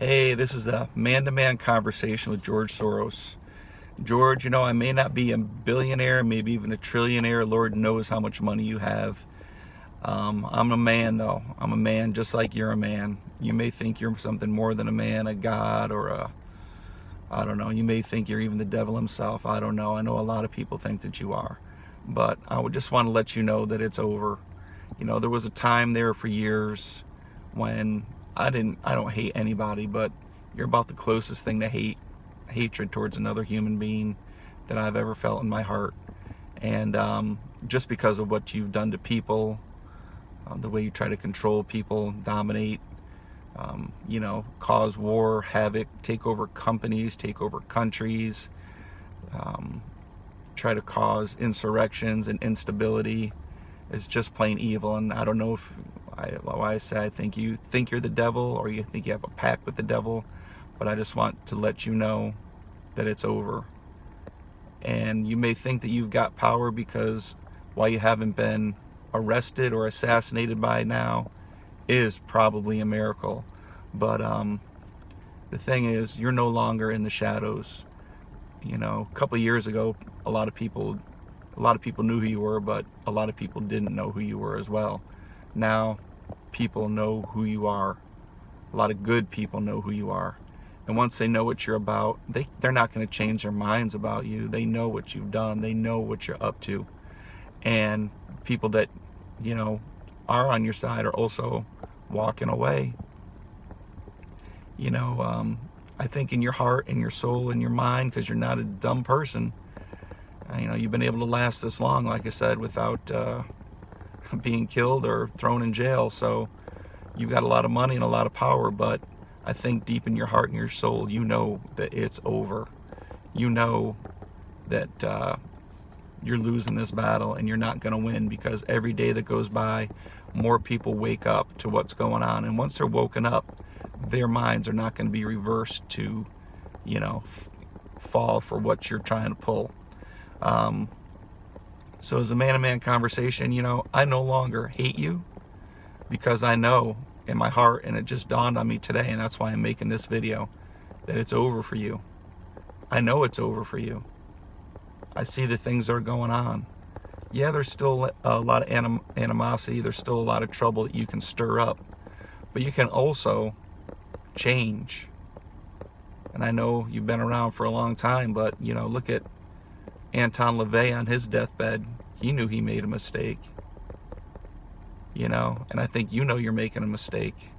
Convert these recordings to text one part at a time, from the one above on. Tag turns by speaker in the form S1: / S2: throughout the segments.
S1: Hey, this is a man-to-man conversation with George Soros. George, I may not be a billionaire, maybe even a trillionaire. Lord knows how much money you have. I'm a man, though. I'm a man just like you're a man. You may think you're something more than a man, a god, or I don't know. You may think you're even the devil himself. I don't know. I know a lot of people think that you are. But I would just want to let you know that it's over. There was a time there for years when I don't hate anybody, but you're about the closest thing to hatred towards another human being that I've ever felt in my heart. And just because of what you've done to people, the way you try to control people, dominate, cause war, havoc, take over companies, take over countries, try to cause insurrections and instability, is just plain evil. And I don't know why I say I think you think you're the devil, or you think you have a pact with the devil, but I just want to let you know that it's over. And you may think that you've got power because why you haven't been arrested or assassinated by now is probably a miracle. But the thing is, you're no longer in the shadows. A couple of years ago, a lot of people knew who you were, but a lot of people didn't know who you were as well. Now people know who you are. A lot of good people know who you are. And once they know what you're about, they're not going to change their minds about you. They know what you've done. They know what you're up to. And people that, are on your side are also walking away. I think in your heart and your soul and your mind, because you're not a dumb person, you've been able to last this long, like I said, without being killed or thrown in jail. So you've got a lot of money and a lot of power, but I think deep in your heart and your soul, you know that it's over. You know that you're losing this battle and you're not going to win, because every day that goes by, more people wake up to what's going on. And once they're woken up, their minds are not going to be reversed to, fall for what you're trying to pull. So as a man-to-man conversation, I no longer hate you, because I know in my heart, and it just dawned on me today, and that's why I'm making this video, that it's over for you. I know it's over for you. I see the things that are going on. Yeah, there's still a lot of animosity. There's still a lot of trouble that you can stir up, but you can also change. And I know you've been around for a long time, but look at Anton LaVey on his deathbed. He knew he made a mistake. And I think you're making a mistake,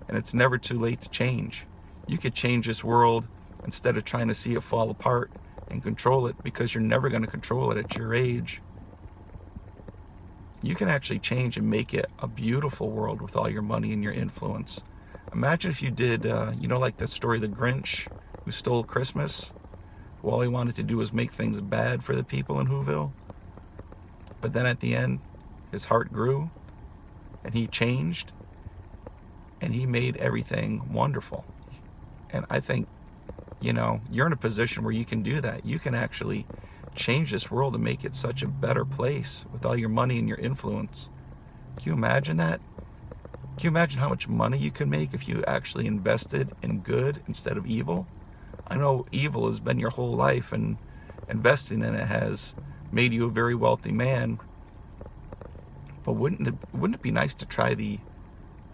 S1: and it's never too late to change. You could change this world instead of trying to see it fall apart and control it, because you're never going to control it at your age. You can actually change and make it a beautiful world with all your money and your influence. Imagine if you did, like the story, The Grinch Who Stole Christmas. All he wanted to do was make things bad for the people in Whoville. But then at the end, his heart grew, and he changed, and he made everything wonderful. And I think, you're in a position where you can do that. You can actually change this world and make it such a better place with all your money and your influence. Can you imagine that? Can you imagine how much money you could make if you actually invested in good instead of evil? I know evil has been your whole life, and investing in it has made you a very wealthy man. But wouldn't it be nice to try the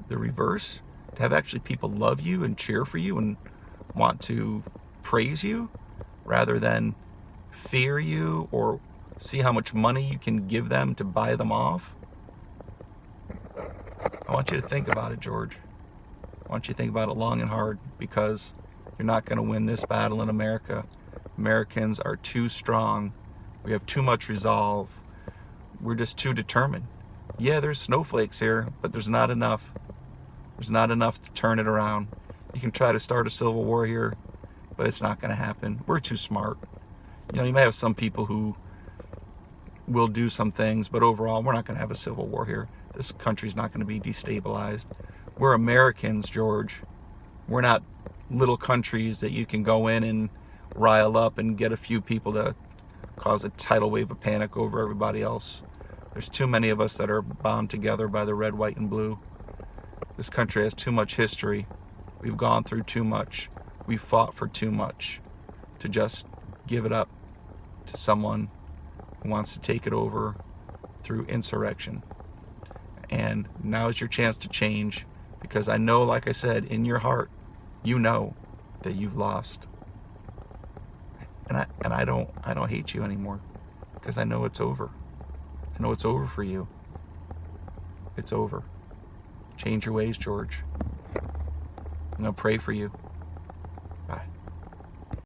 S1: reverse? To have actually people love you and cheer for you and want to praise you, rather than fear you or see how much money you can give them to buy them off? I want you to think about it, George. I want you to think about it long and hard, because you're not going to win this battle in America. Americans are too strong. We have too much resolve. We're just too determined. Yeah, there's snowflakes here, but there's not enough. There's not enough to turn it around. You can try to start a civil war here, but it's not going to happen. We're too smart. You may have some people who will do some things, but overall, we're not going to have a civil war here. This country's not going to be destabilized. We're Americans, George. We're not little countries that you can go in and rile up and get a few people to cause a tidal wave of panic over everybody else. There's too many of us that are bound together by the red, white, and blue. This country has too much history We've gone through too much. We've fought for too much to just give it up to someone who wants to take it over through insurrection. And now is your chance to change, because I know, like I said, in your heart, you know that you've lost. And I don't hate you anymore, because I know it's over. I know it's over for you. It's over. Change your ways, George. I'm going to pray for you.